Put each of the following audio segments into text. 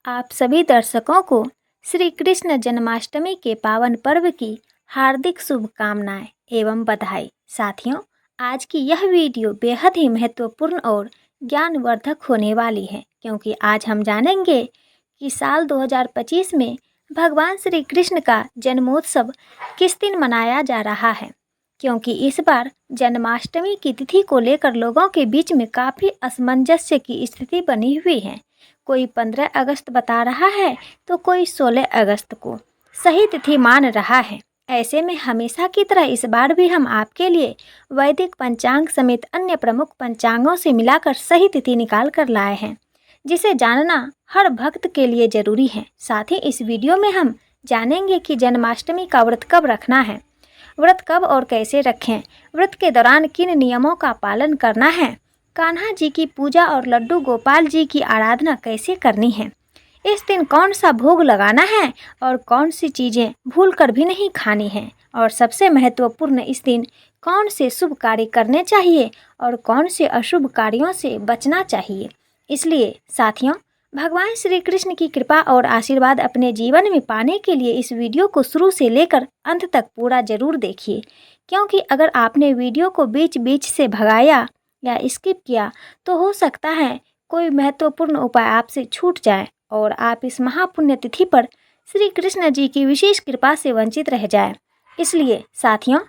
आप सभी दर्शकों को श्री कृष्ण जन्माष्टमी के पावन पर्व की हार्दिक शुभकामनाएं एवं बधाई। साथियों, आज की यह वीडियो बेहद ही महत्वपूर्ण और ज्ञानवर्धक होने वाली है, क्योंकि आज हम जानेंगे कि साल 2025 में भगवान श्री कृष्ण का जन्मोत्सव किस दिन मनाया जा रहा है। क्योंकि इस बार जन्माष्टमी की तिथि को लेकर लोगों के बीच में काफ़ी असमंजस्य की स्थिति बनी हुई है। कोई 15 अगस्त बता रहा है तो कोई 16 अगस्त को सही तिथि मान रहा है। ऐसे में हमेशा की तरह इस बार भी हम आपके लिए वैदिक पंचांग समेत अन्य प्रमुख पंचांगों से मिलाकर सही तिथि निकाल कर लाए हैं, जिसे जानना हर भक्त के लिए जरूरी है। साथ ही इस वीडियो में हम जानेंगे कि जन्माष्टमी का व्रत कब रखना है, व्रत कब और कैसे रखें, व्रत के दौरान किन नियमों का पालन करना है, कान्हा जी की पूजा और लड्डू गोपाल जी की आराधना कैसे करनी है, इस दिन कौन सा भोग लगाना है और कौन सी चीज़ें भूलकर भी नहीं खानी है, और सबसे महत्वपूर्ण इस दिन कौन से शुभ कार्य करने चाहिए और कौन से अशुभ कार्यों से बचना चाहिए। इसलिए साथियों, भगवान श्री कृष्ण की कृपा और आशीर्वाद अपने जीवन में पाने के लिए इस वीडियो को शुरू से लेकर अंत तक पूरा जरूर देखिए, क्योंकि अगर आपने वीडियो को बीच बीच से भगाया या स्किप किया तो हो सकता है कोई महत्वपूर्ण उपाय आपसे छूट जाए और आप इस महापुण्य तिथि पर श्री कृष्ण जी की विशेष कृपा से वंचित रह जाए। इसलिए साथियों,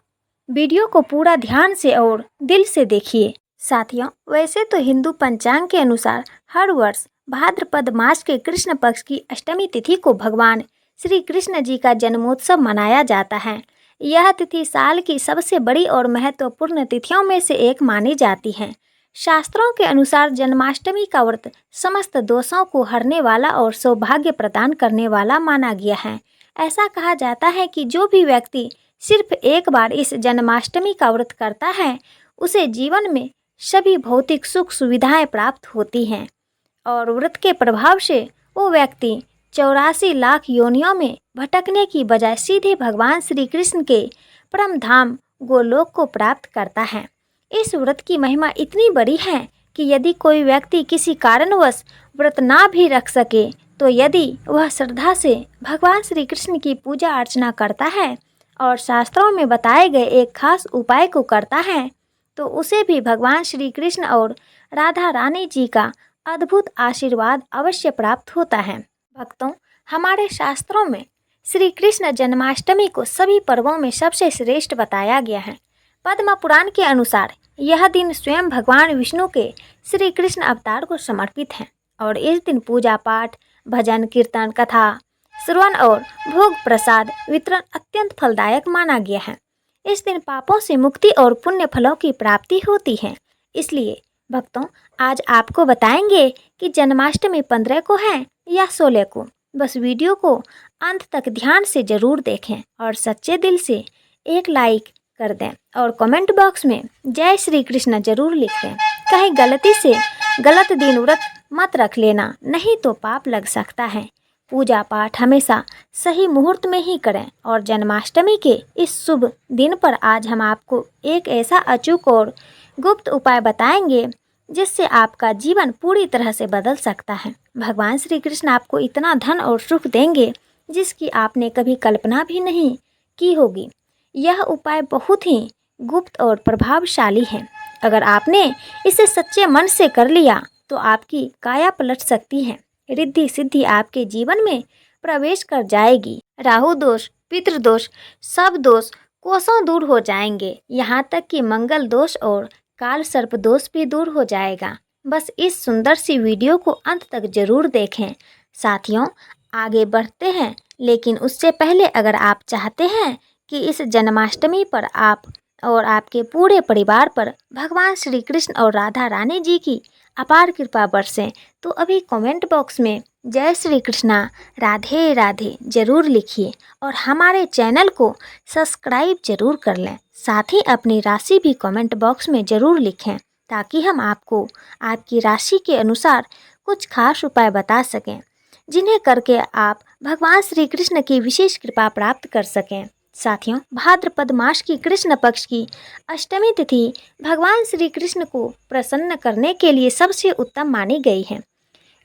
वीडियो को पूरा ध्यान से और दिल से देखिए। साथियों, वैसे तो हिंदू पंचांग के अनुसार हर वर्ष भाद्रपद मास के कृष्ण पक्ष की अष्टमी तिथि को भगवान श्री कृष्ण जी का जन्मोत्सव मनाया जाता है। यह तिथि साल की सबसे बड़ी और महत्वपूर्ण तिथियों में से एक मानी जाती है। शास्त्रों के अनुसार जन्माष्टमी का व्रत समस्त दोषों को हरने वाला और सौभाग्य प्रदान करने वाला माना गया है। ऐसा कहा जाता है कि जो भी व्यक्ति सिर्फ एक बार इस जन्माष्टमी का व्रत करता है, उसे जीवन में सभी भौतिक सुख सुविधाएं प्राप्त होती हैं और व्रत के प्रभाव से वो व्यक्ति 84 लाख योनियों में भटकने की बजाय सीधे भगवान श्री कृष्ण के परम धाम गोलोक को प्राप्त करता है। इस व्रत की महिमा इतनी बड़ी है कि यदि कोई व्यक्ति किसी कारणवश व्रत ना भी रख सके, तो यदि वह श्रद्धा से भगवान श्री कृष्ण की पूजा अर्चना करता है और शास्त्रों में बताए गए एक खास उपाय को करता है, तो उसे भी भगवान श्री कृष्ण और राधा रानी जी का अद्भुत आशीर्वाद अवश्य प्राप्त होता है। भक्तों, हमारे शास्त्रों में श्री कृष्ण जन्माष्टमी को सभी पर्वों में सबसे श्रेष्ठ बताया गया है। पद्म पुराण के अनुसार यह दिन स्वयं भगवान विष्णु के श्री कृष्ण अवतार को समर्पित है और इस दिन पूजा पाठ, भजन कीर्तन, कथा श्रवण और भोग प्रसाद वितरण अत्यंत फलदायक माना गया है। इस दिन पापों से मुक्ति और पुण्य फलों की प्राप्ति होती है। इसलिए भक्तों, आज आपको बताएंगे कि जन्माष्टमी 15 को है या 16 को। बस वीडियो को अंत तक ध्यान से जरूर देखें और सच्चे दिल से एक लाइक कर दें और कमेंट बॉक्स में जय श्री कृष्ण जरूर लिख दें। कहीं गलती से गलत दिन व्रत मत रख लेना, नहीं तो पाप लग सकता है। पूजा पाठ हमेशा सही मुहूर्त में ही करें और जन्माष्टमी के इस शुभ दिन पर आज हम आपको एक ऐसा अचूक और गुप्त उपाय बताएंगे जिससे आपका जीवन पूरी तरह से बदल सकता है। भगवान श्री कृष्ण आपको इतना धन और सुख देंगे जिसकी आपने कभी कल्पना भी नहीं की होगी। यह उपाय बहुत ही गुप्त और प्रभावशाली है। अगर आपने इसे सच्चे मन से कर लिया तो आपकी काया पलट सकती है। रिद्धि सिद्धि आपके जीवन में प्रवेश कर जाएगी। राहु दोष, पितृदोष, सब दोष कोसों दूर हो जाएंगे। यहाँ तक कि मंगल दोष और काल सर्प दोष भी दूर हो जाएगा। बस इस सुंदर सी वीडियो को अंत तक जरूर देखें। साथियों, आगे बढ़ते हैं, लेकिन उससे पहले अगर आप चाहते हैं कि इस जन्माष्टमी पर आप और आपके पूरे परिवार पर भगवान श्री कृष्ण और राधा रानी जी की अपार कृपा बरसे, तो अभी कमेंट बॉक्स में जय श्री कृष्णा राधे राधे जरूर लिखिए और हमारे चैनल को सब्सक्राइब जरूर कर लें। साथ ही अपनी राशि भी कमेंट बॉक्स में ज़रूर लिखें, ताकि हम आपको आपकी राशि के अनुसार कुछ खास उपाय बता सकें, जिन्हें करके आप भगवान श्री कृष्ण की विशेष कृपा प्राप्त कर सकें। साथियों, भाद्रपद मास की कृष्ण पक्ष की अष्टमी तिथि भगवान श्री कृष्ण को प्रसन्न करने के लिए सबसे उत्तम मानी गई है।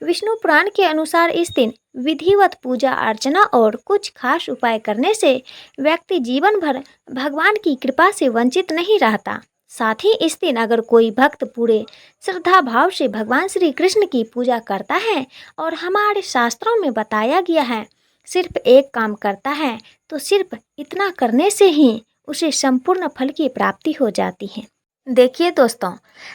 विष्णु पुराण के अनुसार इस दिन विधिवत पूजा अर्चना और कुछ खास उपाय करने से व्यक्ति जीवन भर भगवान की कृपा से वंचित नहीं रहता। साथ ही इस दिन अगर कोई भक्त पूरे श्रद्धा भाव से भगवान श्री कृष्ण की पूजा करता है और हमारे शास्त्रों में बताया गया है सिर्फ एक काम करता है, तो सिर्फ इतना करने से ही उसे संपूर्ण फल की प्राप्ति हो जाती है। देखिए दोस्तों,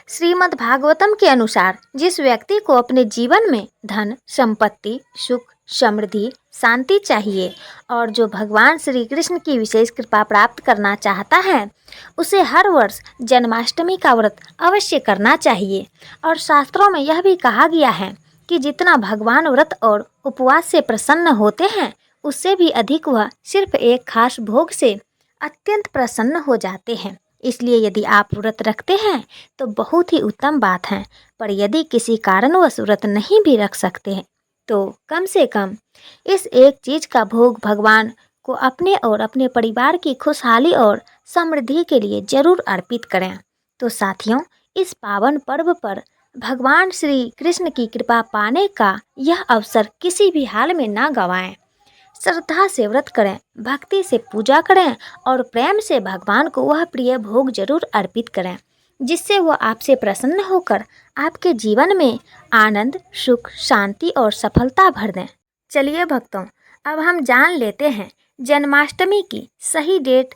श्रीमद् भागवतम के अनुसार जिस व्यक्ति को अपने जीवन में धन, संपत्ति, सुख, समृद्धि, शांति चाहिए और जो भगवान श्री कृष्ण की विशेष कृपा प्राप्त करना चाहता है, उसे हर वर्ष जन्माष्टमी का व्रत अवश्य करना चाहिए। और शास्त्रों में यह भी कहा गया है कि जितना भगवान व्रत और उपवास से प्रसन्न होते हैं, उससे भी अधिक वह सिर्फ एक खास भोग से अत्यंत प्रसन्न हो जाते हैं। इसलिए यदि आप व्रत रखते हैं तो बहुत ही उत्तम बात है, पर यदि किसी कारणवश व्रत नहीं भी रख सकते हैं तो कम से कम इस एक चीज़ का भोग भगवान को अपने और अपने परिवार की खुशहाली और समृद्धि के लिए जरूर अर्पित करें। तो साथियों, इस पावन पर्व पर भगवान श्री कृष्ण की कृपा पाने का यह अवसर किसी भी हाल में ना गंवाएं। श्रद्धा से व्रत करें, भक्ति से पूजा करें और प्रेम से भगवान को वह प्रिय भोग जरूर अर्पित करें, जिससे वह आपसे प्रसन्न होकर आपके जीवन में आनंद, सुख, शांति और सफलता भर दें। चलिए भक्तों, अब हम जान लेते हैं जन्माष्टमी की सही डेट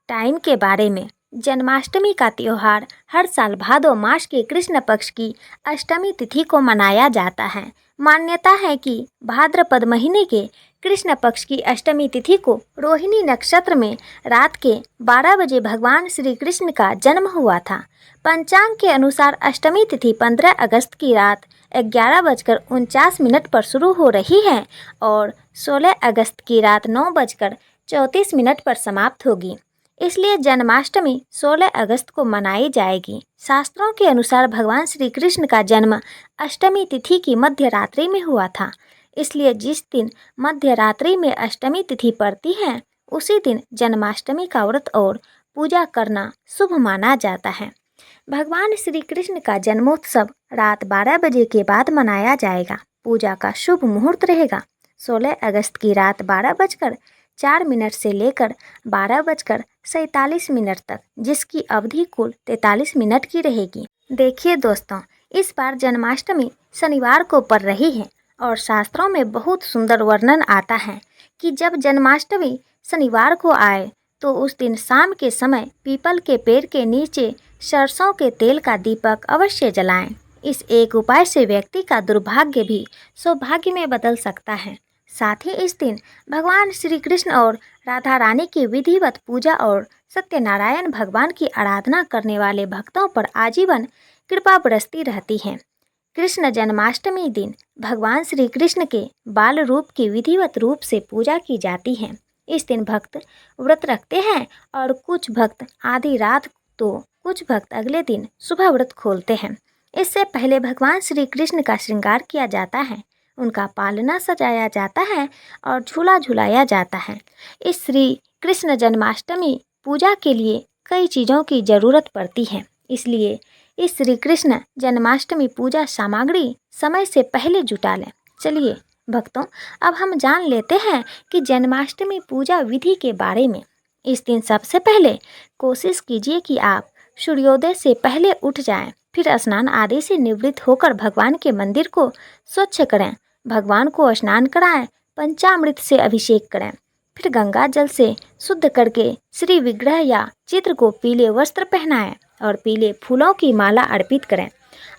टाइम के बारे में। जन्माष्टमी का त्यौहार हर साल भादो मास के कृष्ण पक्ष की अष्टमी तिथि को मनाया जाता है। मान्यता है कि भाद्रपद महीने के कृष्ण पक्ष की अष्टमी तिथि को रोहिणी नक्षत्र में रात के 12 बजे भगवान श्री कृष्ण का जन्म हुआ था। पंचांग के अनुसार अष्टमी तिथि 15 अगस्त की रात 11:49 पर शुरू हो रही है और 16 अगस्त की रात 9:34 पर समाप्त होगी। इसलिए जन्माष्टमी 16 अगस्त को मनाई जाएगी। शास्त्रों के अनुसार भगवान श्री कृष्ण का जन्म अष्टमी तिथि की मध्य रात्रि में हुआ था। इसलिए जिस दिन मध्य रात्रि में अष्टमी तिथि पड़ती है, उसी दिन जन्माष्टमी का व्रत और पूजा करना शुभ माना जाता है। भगवान श्री कृष्ण का जन्मोत्सव रात 12 बजे के बाद मनाया जाएगा। पूजा का शुभ मुहूर्त रहेगा 16 अगस्त की रात 12:04 से लेकर 12:47 तक, जिसकी अवधि कुल 43 मिनट की रहेगी। देखिए दोस्तों, इस बार जन्माष्टमी शनिवार को पड़ रही है और शास्त्रों में बहुत सुंदर वर्णन आता है कि जब जन्माष्टमी शनिवार को आए तो उस दिन शाम के समय पीपल के पेड़ के नीचे सरसों के तेल का दीपक अवश्य जलाएं। इस एक उपाय से व्यक्ति का दुर्भाग्य भी सौभाग्य में बदल सकता है। साथ ही इस दिन भगवान श्री कृष्ण और राधा रानी की विधिवत पूजा और सत्यनारायण भगवान की आराधना करने वाले भक्तों पर आजीवन कृपा बरसती रहती है। कृष्ण जन्माष्टमी दिन भगवान श्री कृष्ण के बाल रूप की विधिवत रूप से पूजा की जाती है। इस दिन भक्त व्रत रखते हैं और कुछ भक्त आधी रात तो कुछ भक्त अगले दिन सुबह व्रत खोलते हैं। इससे पहले भगवान श्री कृष्ण का श्रृंगार किया जाता है, उनका पालना सजाया जाता है और झूला झुलाया जाता है। इस श्री कृष्ण जन्माष्टमी पूजा के लिए कई चीज़ों की ज़रूरत पड़ती है, इसलिए इस श्री कृष्ण जन्माष्टमी पूजा सामग्री समय से पहले जुटा लें। चलिए भक्तों, अब हम जान लेते हैं कि जन्माष्टमी पूजा विधि के बारे में। इस दिन सबसे पहले कोशिश कीजिए कि आप सूर्योदय से पहले उठ जाएं, फिर स्नान आदि से निवृत्त होकर भगवान के मंदिर को स्वच्छ करें, भगवान को स्नान कराएं, पंचामृत से अभिषेक करें, फिर गंगा जल से शुद्ध करके श्री विग्रह या चित्र को पीले वस्त्र पहनाएं और पीले फूलों की माला अर्पित करें।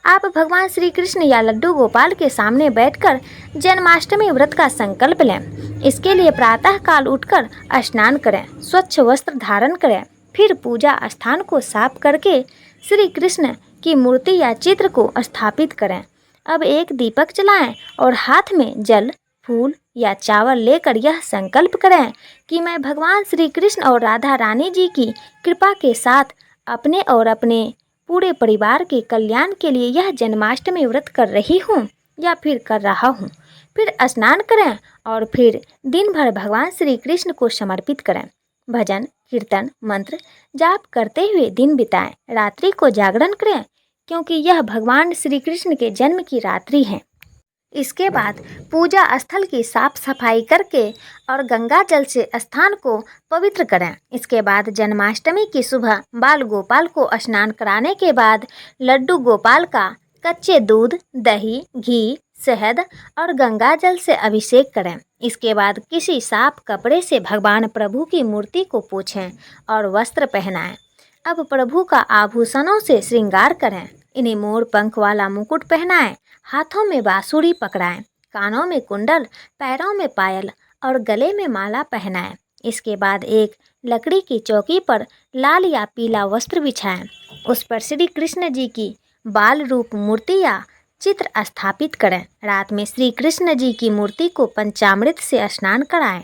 आप भगवान श्री कृष्ण या लड्डू गोपाल के सामने बैठकर जन्माष्टमी व्रत का संकल्प लें। इसके लिए प्रातः काल उठकर स्नान करें, स्वच्छ वस्त्र धारण करें, फिर पूजा स्थान को साफ करके श्री कृष्ण की मूर्ति या चित्र को स्थापित करें। अब एक दीपक जलाएं और हाथ में जल, फूल या चावल लेकर यह संकल्प करें कि मैं भगवान श्री कृष्ण और राधा रानी जी की कृपा के साथ अपने और अपने पूरे परिवार के कल्याण के लिए यह जन्माष्टमी व्रत कर रही हूँ या फिर कर रहा हूँ। फिर स्नान करें और फिर दिन भर भगवान श्री कृष्ण को समर्पित करें। भजन, कीर्तन, मंत्र जाप करते हुए दिन बिताएं। रात्रि को जागरण करें, क्योंकि यह भगवान श्री कृष्ण के जन्म की रात्रि है। इसके बाद पूजा स्थल की साफ सफाई करके और गंगा जल से स्थान को पवित्र करें। इसके बाद जन्माष्टमी की सुबह बाल गोपाल को स्नान कराने के बाद लड्डू गोपाल का कच्चे दूध, दही, घी, शहद और गंगा जल से अभिषेक करें। इसके बाद किसी साफ कपड़े से भगवान प्रभु की मूर्ति को पोंछें और वस्त्र पहनाएं। अब प्रभु का आभूषणों से श्रृंगार करें। इन्हें मोर पंख वाला मुकुट पहनाएं, हाथों में बांसुरी पकड़ाएं, कानों में कुंडल, पैरों में पायल और गले में माला पहनाएं। इसके बाद एक लकड़ी की चौकी पर लाल या पीला वस्त्र बिछाएं। उस पर श्री कृष्ण जी की बाल रूप मूर्ति या चित्र स्थापित करें। रात में श्री कृष्ण जी की मूर्ति को पंचामृत से स्नान कराएं।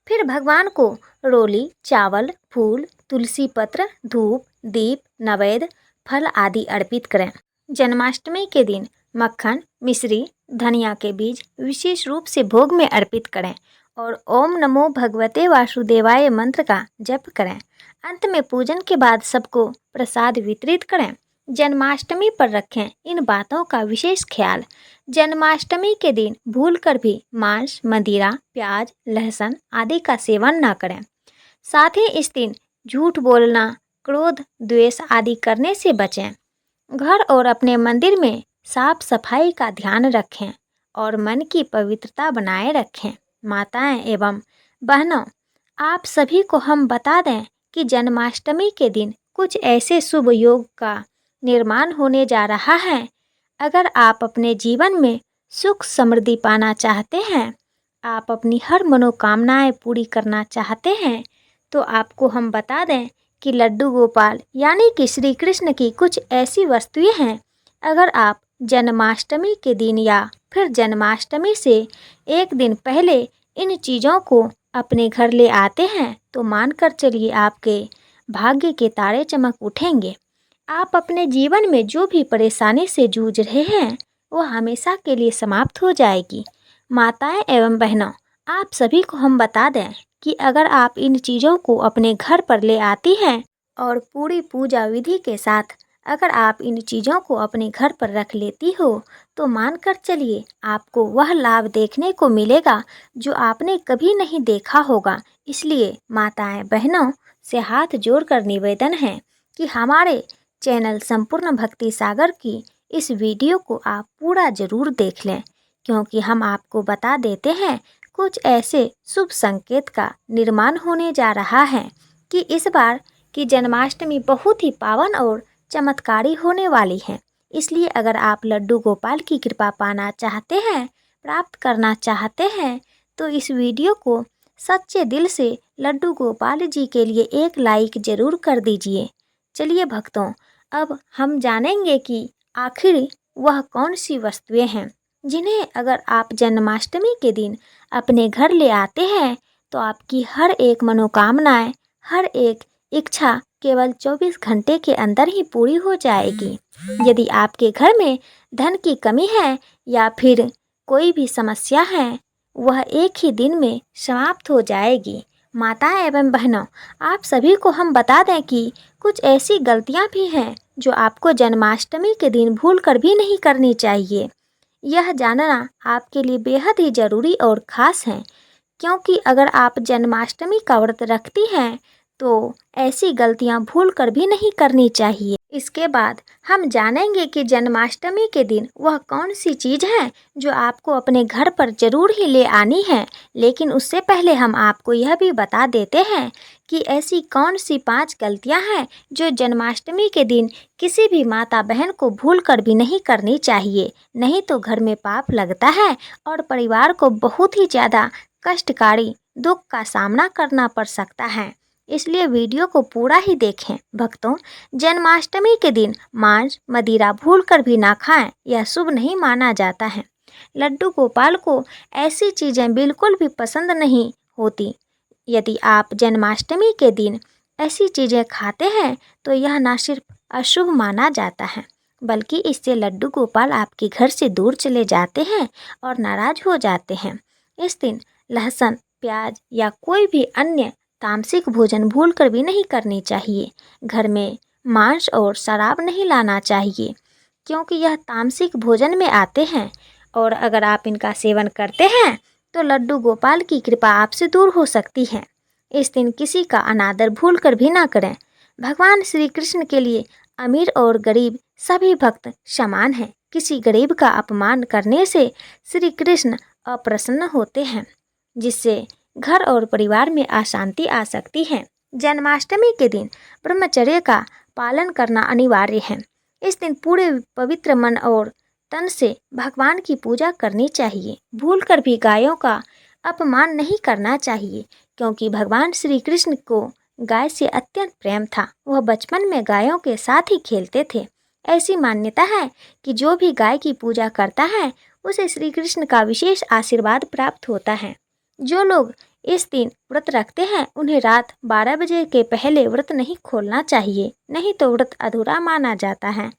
फिर भगवान को रोली, चावल, फूल, तुलसी पत्र, धूप, दीप, नैवेद्य, फल आदि अर्पित करें। जन्माष्टमी के दिन मक्खन, मिश्री, धनिया के बीज विशेष रूप से भोग में अर्पित करें और ओम नमो भगवते वासुदेवाय मंत्र का जप करें। अंत में पूजन के बाद सबको प्रसाद वितरित करें। जन्माष्टमी पर रखें इन बातों का विशेष ख्याल। जन्माष्टमी के दिन भूलकर भी मांस, मदिरा, प्याज, लहसुन आदि का सेवन न करें। साथ ही इस दिन झूठ बोलना, क्रोध, द्वेष आदि करने से बचें। घर और अपने मंदिर में साफ सफाई का ध्यान रखें और मन की पवित्रता बनाए रखें। माताएं एवं बहनों, आप सभी को हम बता दें कि जन्माष्टमी के दिन कुछ ऐसे शुभ योग का निर्माण होने जा रहा है। अगर आप अपने जीवन में सुख समृद्धि पाना चाहते हैं, आप अपनी हर मनोकामनाएं पूरी करना चाहते हैं, तो आपको हम बता दें कि लड्डू गोपाल यानी कि श्री कृष्ण की कुछ ऐसी वस्तुएं हैं। अगर आप जन्माष्टमी के दिन या फिर जन्माष्टमी से एक दिन पहले इन चीज़ों को अपने घर ले आते हैं तो मानकर चलिए आपके भाग्य के तारे चमक उठेंगे। आप अपने जीवन में जो भी परेशानी से जूझ रहे हैं वो हमेशा के लिए समाप्त हो जाएगी। माताएं एवं बहनों, आप सभी को हम बता दें कि अगर आप इन चीज़ों को अपने घर पर ले आती हैं और पूरी पूजा विधि के साथ अगर आप इन चीज़ों को अपने घर पर रख लेती हो तो मानकर चलिए आपको वह लाभ देखने को मिलेगा जो आपने कभी नहीं देखा होगा। इसलिए माताएं बहनों से हाथ जोड़कर निवेदन है कि हमारे चैनल संपूर्ण भक्ति सागर की इस वीडियो को आप पूरा ज़रूर देख लें, क्योंकि हम आपको बता देते हैं कुछ ऐसे शुभ संकेत का निर्माण होने जा रहा है कि इस बार की जन्माष्टमी बहुत ही पावन और चमत्कारी होने वाली है। इसलिए अगर आप लड्डू गोपाल की कृपा पाना चाहते हैं, प्राप्त करना चाहते हैं, तो इस वीडियो को सच्चे दिल से लड्डू गोपाल जी के लिए एक लाइक ज़रूर कर दीजिए। चलिए भक्तों, अब हम जानेंगे कि आखिर वह कौन सी वस्तुएं हैं जिन्हें अगर आप जन्माष्टमी के दिन अपने घर ले आते हैं तो आपकी हर एक मनोकामनाएं, हर एक इच्छा केवल 24 घंटे के अंदर ही पूरी हो जाएगी। यदि आपके घर में धन की कमी है या फिर कोई भी समस्या है, वह एक ही दिन में समाप्त हो जाएगी। माताएं एवं बहनों, आप सभी को हम बता दें कि कुछ ऐसी गलतियां भी हैं जो आपको जन्माष्टमी के दिन भूल कर भी नहीं करनी चाहिए। यह जानना आपके लिए बेहद ही ज़रूरी और ख़ास है, क्योंकि अगर आप जन्माष्टमी का व्रत रखती हैं तो ऐसी गलतियां भूल कर भी नहीं करनी चाहिए। इसके बाद हम जानेंगे कि जन्माष्टमी के दिन वह कौन सी चीज़ है जो आपको अपने घर पर ज़रूर ही ले आनी है। लेकिन उससे पहले हम आपको यह भी बता देते हैं कि ऐसी कौन सी 5 गलतियां हैं जो जन्माष्टमी के दिन किसी भी माता बहन को भूल कर भी नहीं करनी चाहिए, नहीं तो घर में पाप लगता है और परिवार को बहुत ही ज़्यादा कष्टकारी दुख का सामना करना पड़ सकता है। इसलिए वीडियो को पूरा ही देखें। भक्तों, जन्माष्टमी के दिन मांस, मदिरा भूल कर भी ना खाएं, यह शुभ नहीं माना जाता है। लड्डू गोपाल को ऐसी चीज़ें बिल्कुल भी पसंद नहीं होती। यदि आप जन्माष्टमी के दिन ऐसी चीज़ें खाते हैं तो यह ना सिर्फ अशुभ माना जाता है, बल्कि इससे लड्डू गोपाल आपके घर से दूर चले जाते हैं और नाराज हो जाते हैं। इस दिन लहसुन, प्याज या कोई भी अन्य तामसिक भोजन भूल कर भी नहीं करनी चाहिए। घर में मांस और शराब नहीं लाना चाहिए, क्योंकि यह तामसिक भोजन में आते हैं और अगर आप इनका सेवन करते हैं तो लड्डू गोपाल की कृपा आपसे दूर हो सकती है। इस दिन किसी का अनादर भूल कर भी ना करें। भगवान श्री कृष्ण के लिए अमीर और गरीब सभी भक्त समान हैं। किसी गरीब का अपमान करने से श्री कृष्ण अप्रसन्न होते हैं, जिससे घर और परिवार में अशांति आ सकती है। जन्माष्टमी के दिन ब्रह्मचर्य का पालन करना अनिवार्य है। इस दिन पूरे पवित्र मन और तन से भगवान की पूजा करनी चाहिए। भूलकर भी गायों का अपमान नहीं करना चाहिए, क्योंकि भगवान श्री कृष्ण को गाय से अत्यंत प्रेम था। वह बचपन में गायों के साथ ही खेलते थे। ऐसी मान्यता है कि जो भी गाय की पूजा करता है उसे श्री कृष्ण का विशेष आशीर्वाद प्राप्त होता है। जो लोग इस दिन व्रत रखते हैं उन्हें रात 12 बजे के पहले व्रत नहीं खोलना चाहिए, नहीं तो व्रत अधूरा माना जाता है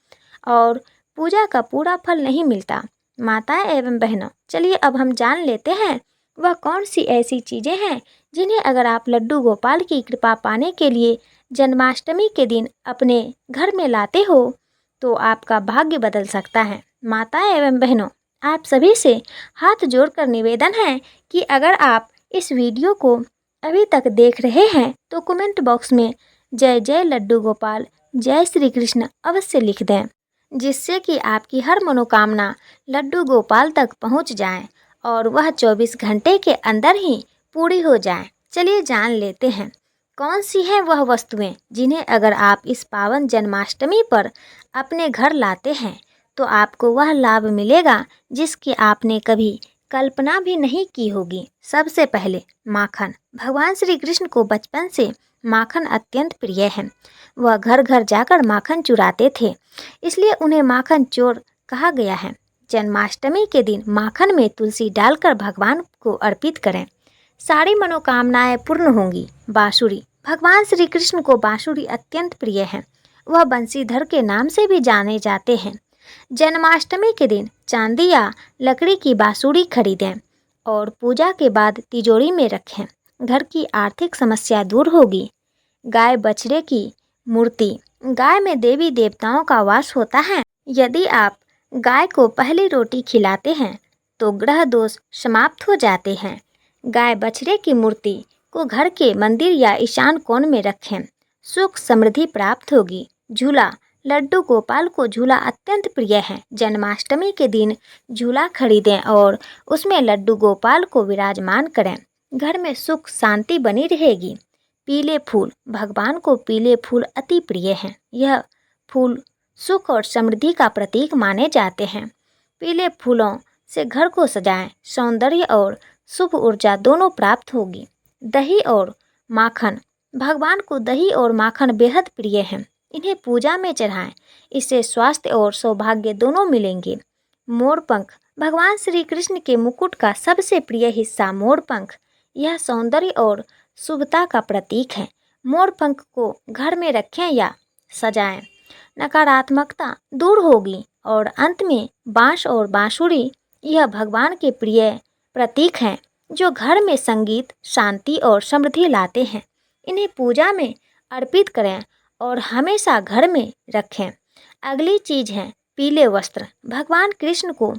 और पूजा का पूरा फल नहीं मिलता। माताएं एवं बहनों, चलिए अब हम जान लेते हैं वह कौन सी ऐसी चीज़ें हैं जिन्हें अगर आप लड्डू गोपाल की कृपा पाने के लिए जन्माष्टमी के दिन अपने घर में लाते हो तो आपका भाग्य बदल सकता है। माताएं एवं बहनों, आप सभी से हाथ जोड़कर निवेदन है कि अगर आप इस वीडियो को अभी तक देख रहे हैं तो कमेंट बॉक्स में जय जय लड्डू गोपाल, जय श्री कृष्ण अवश्य लिख दें, जिससे कि आपकी हर मनोकामना लड्डू गोपाल तक पहुंच जाए और वह 24 घंटे के अंदर ही पूरी हो जाए। चलिए जान लेते हैं कौन सी हैं वह वस्तुएं जिन्हें अगर आप इस पावन जन्माष्टमी पर अपने घर लाते हैं तो आपको वह लाभ मिलेगा जिसकी आपने कभी कल्पना भी नहीं की होगी। सबसे पहले माखन। भगवान श्री कृष्ण को बचपन से माखन अत्यंत प्रिय है। वह घर घर जाकर माखन चुराते थे, इसलिए उन्हें माखन चोर कहा गया है। जन्माष्टमी के दिन माखन में तुलसी डालकर भगवान को अर्पित करें, सारी मनोकामनाएं पूर्ण होंगी। बांसुरी। भगवान श्री कृष्ण को बांसुरी अत्यंत प्रिय है। वह बंसीधर के नाम से भी जाने जाते हैं। जन्माष्टमी के दिन चांदी या लकड़ी की बांसुरी खरीदें और पूजा के बाद तिजोरी में रखें। घर की आर्थिक समस्या दूर होगी। गाय बछड़े की मूर्ति। गाय में देवी देवताओं का वास होता है। यदि आप गाय को पहली रोटी खिलाते हैं तो ग्रह दोष समाप्त हो जाते हैं। गाय बछड़े की मूर्ति को घर के मंदिर या ईशान कोण में रखें, सुख समृद्धि प्राप्त होगी। झूला। लड्डू गोपाल को झूला अत्यंत प्रिय है। जन्माष्टमी के दिन झूला खरीदें और उसमें लड्डू गोपाल को विराजमान करें। घर में सुख शांति बनी रहेगी। पीले फूल। भगवान को पीले फूल अति प्रिय हैं। यह फूल सुख और समृद्धि का प्रतीक माने जाते हैं। पीले फूलों से घर को सजाएं, सौंदर्य और शुभ ऊर्जा दोनों प्राप्त होगी। दही और माखन। भगवान को दही और माखन बेहद प्रिय हैं। इन्हें पूजा में चढ़ाएं, इससे स्वास्थ्य और सौभाग्य दोनों मिलेंगे। मोर पंख। भगवान श्री कृष्ण के मुकुट का सबसे प्रिय हिस्सा मोर पंख। यह सौंदर्य और शुभता का प्रतीक है। मोर पंख को घर में रखें या सजाएं, नकारात्मकता दूर होगी। और अंत में बांस और बांसुरी। यह भगवान के प्रिय प्रतीक हैं जो घर में संगीत, शांति और समृद्धि लाते हैं। इन्हें पूजा में अर्पित करें और हमेशा घर में रखें। अगली चीज़ है पीले वस्त्र। भगवान कृष्ण को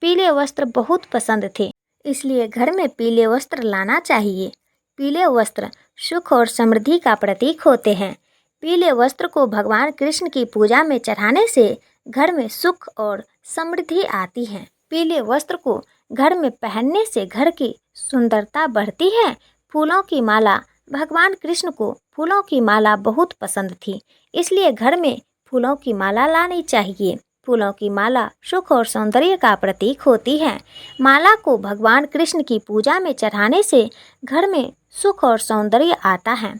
पीले वस्त्र बहुत पसंद थे, इसलिए घर में पीले वस्त्र लाना चाहिए। पीले वस्त्र सुख और समृद्धि का प्रतीक होते हैं। पीले वस्त्र को भगवान कृष्ण की पूजा में चढ़ाने से घर में सुख और समृद्धि आती है। पीले वस्त्र को घर में पहनने से घर की सुंदरता बढ़ती है। फूलों की माला। भगवान कृष्ण को फूलों की माला बहुत पसंद थी, इसलिए घर में फूलों की माला लानी चाहिए। फूलों की माला सुख और सौंदर्य का प्रतीक होती है। माला को भगवान कृष्ण की पूजा में चढ़ाने से घर में सुख और सौंदर्य आता है।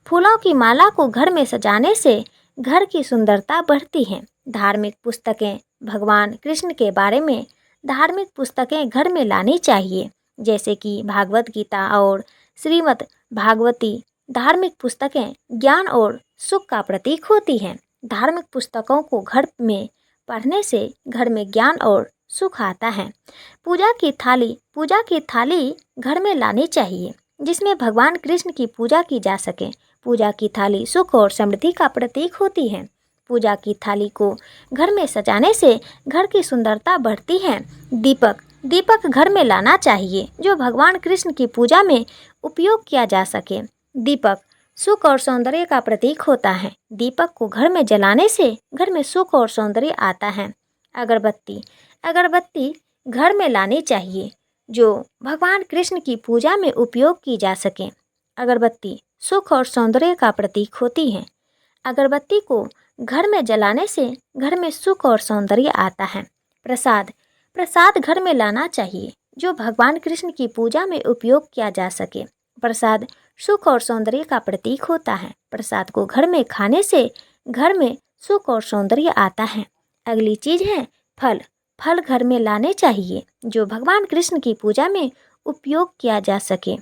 फूलों की माला को घर में सजाने से घर की सुंदरता बढ़ती है। धार्मिक पुस्तकें। भगवान कृष्ण के बारे में धार्मिक पुस्तकें घर में लानी चाहिए, जैसे कि भागवत गीता और श्रीमद् भागवती। धार्मिक पुस्तकें ज्ञान और सुख का प्रतीक होती हैं। धार्मिक पुस्तकों को घर में पढ़ने से घर में ज्ञान और सुख आता है। पूजा की थाली। पूजा की थाली घर में लानी चाहिए जिसमें भगवान कृष्ण की पूजा की जा सके। पूजा की थाली सुख और समृद्धि का प्रतीक होती है। पूजा की थाली को घर में सजाने से घर की सुंदरता बढ़ती है। दीपक घर में लाना चाहिए जो भगवान कृष्ण की पूजा में उपयोग किया जा सके। दीपक सुख और सौंदर्य का प्रतीक होता है। दीपक को घर में जलाने से घर में सुख और सौंदर्य आता है। अगरबत्ती घर में लानी चाहिए जो भगवान कृष्ण की पूजा में उपयोग की जा सके। अगरबत्ती सुख और सौंदर्य का प्रतीक होती है। अगरबत्ती को घर में जलाने से घर में सुख और सौंदर्य आता है। प्रसाद घर में लाना चाहिए जो भगवान कृष्ण की पूजा में उपयोग किया जा सके। प्रसाद सुख और सौंदर्य का प्रतीक होता है। प्रसाद को घर में खाने से घर में सुख और सौंदर्य आता है। अगली चीज है फल घर में लाने चाहिए जो भगवान कृष्ण की पूजा में उपयोग किया जा सके।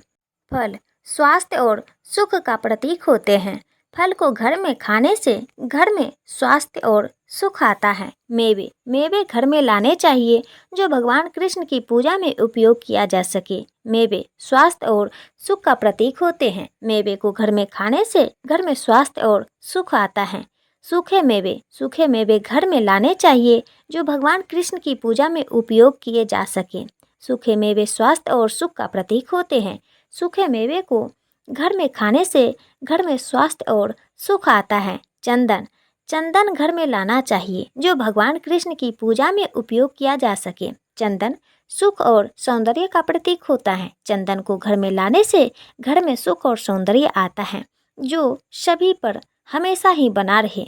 फल स्वास्थ्य और सुख का प्रतीक होते हैं। फल को घर में खाने से घर में स्वास्थ्य और सुख आता है। मेवे घर में लाने चाहिए जो भगवान कृष्ण की पूजा में उपयोग किया जा सके। मेवे स्वास्थ्य और सुख का प्रतीक होते हैं। मेवे को घर में खाने से घर में स्वास्थ्य और सुख आता है। सूखे मेवे घर में लाने चाहिए जो भगवान कृष्ण की पूजा में उपयोग किए जा सके। सूखे मेवे स्वास्थ्य और सुख का प्रतीक होते हैं। सूखे मेवे को घर में खाने से घर में स्वास्थ्य और सुख आता है। चंदन घर में लाना चाहिए जो भगवान कृष्ण की पूजा में उपयोग किया जा सके। चंदन सुख और सौंदर्य का प्रतीक होता है। चंदन को घर में लाने से घर में सुख और सौंदर्य आता है जो सभी पर हमेशा ही बना रहे।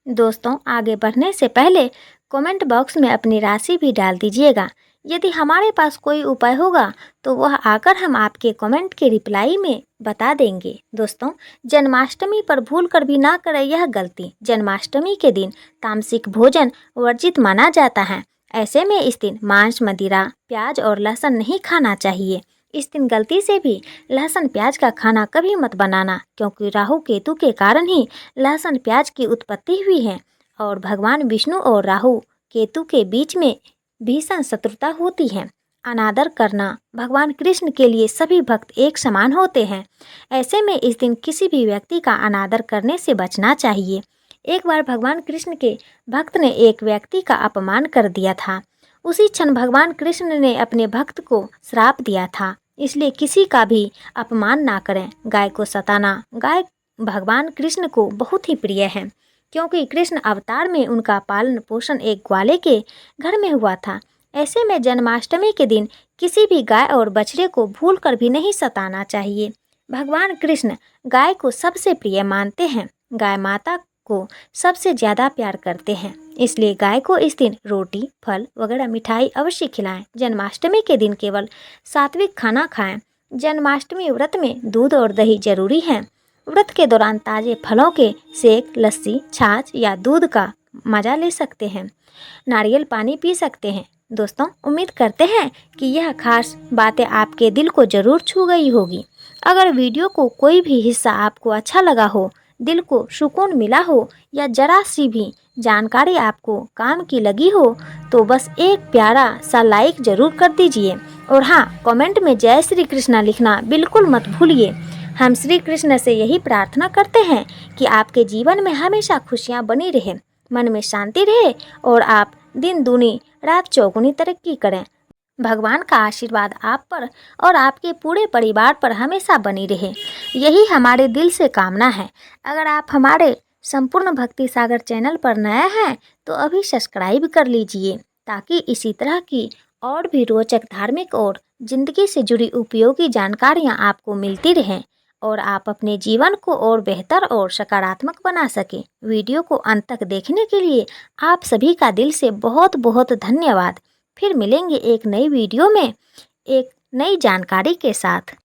दोस्तों, आगे बढ़ने से पहले कमेंट बॉक्स में अपनी राशि भी डाल दीजिएगा। यदि हमारे पास कोई उपाय होगा तो वह आकर हम आपके कमेंट के रिप्लाई में बता देंगे। दोस्तों, जन्माष्टमी पर भूल कर भी ना करें यह गलती। जन्माष्टमी के दिन तामसिक भोजन वर्जित माना जाता है। ऐसे में इस दिन मांस, मदिरा, प्याज और लहसुन नहीं खाना चाहिए। इस दिन गलती से भी लहसुन प्याज का खाना कभी मत बनाना, क्योंकि राहु केतु के कारण ही लहसुन प्याज की उत्पत्ति हुई है और भगवान विष्णु और राहु केतु के बीच में भीषण शत्रुता होती है। अनादर करना भगवान कृष्ण के लिए सभी भक्त एक समान होते हैं। ऐसे में इस दिन किसी भी व्यक्ति का अनादर करने से बचना चाहिए। एक बार भगवान कृष्ण के भक्त ने एक व्यक्ति का अपमान कर दिया था। उसी क्षण भगवान कृष्ण ने अपने भक्त को श्राप दिया था। इसलिए किसी का भी अपमान ना करें। गाय को सताना, गाय भगवान कृष्ण को बहुत ही प्रिय है, क्योंकि कृष्ण अवतार में उनका पालन पोषण एक ग्वाले के घर में हुआ था। ऐसे में जन्माष्टमी के दिन किसी भी गाय और बछड़े को भूल कर भी नहीं सताना चाहिए। भगवान कृष्ण गाय को सबसे प्रिय मानते हैं। गाय माता को सबसे ज़्यादा प्यार करते हैं, इसलिए गाय को इस दिन रोटी, फल वगैरह मिठाई अवश्य खिलाएं। जन्माष्टमी के दिन केवल सात्विक खाना खाएं। जन्माष्टमी व्रत में दूध और दही जरूरी है। व्रत के दौरान ताज़े फलों के सेक, लस्सी, छाछ या दूध का मज़ा ले सकते हैं। नारियल पानी पी सकते हैं। दोस्तों, उम्मीद करते हैं कि यह खास बातें आपके दिल को ज़रूर छू गई होगी। अगर वीडियो को कोई भी हिस्सा आपको अच्छा लगा हो, दिल को सुकून मिला हो या जरा सी भी जानकारी आपको काम की लगी हो तो बस एक प्यारा सा लाइक ज़रूर कर दीजिए। और हाँ, कमेंट में जय श्री कृष्णा लिखना बिल्कुल मत भूलिए। हम श्री कृष्ण से यही प्रार्थना करते हैं कि आपके जीवन में हमेशा खुशियाँ बनी रहे, मन में शांति रहे और आप दिन दूनी रात चौगुनी तरक्की करें। भगवान का आशीर्वाद आप पर और आपके पूरे परिवार पर हमेशा बनी रहे, यही हमारे दिल से कामना है। अगर आप हमारे संपूर्ण भक्ति सागर चैनल पर नया हैं तो अभी सब्सक्राइब कर लीजिए, ताकि इसी तरह की और भी रोचक धार्मिक और जिंदगी से जुड़ी उपयोगी जानकारियाँ आपको मिलती रहें और आप अपने जीवन को और बेहतर और सकारात्मक बना सकें। वीडियो को अंत तक देखने के लिए आप सभी का दिल से बहुत बहुत धन्यवाद। फिर मिलेंगे एक नई वीडियो में एक नई जानकारी के साथ।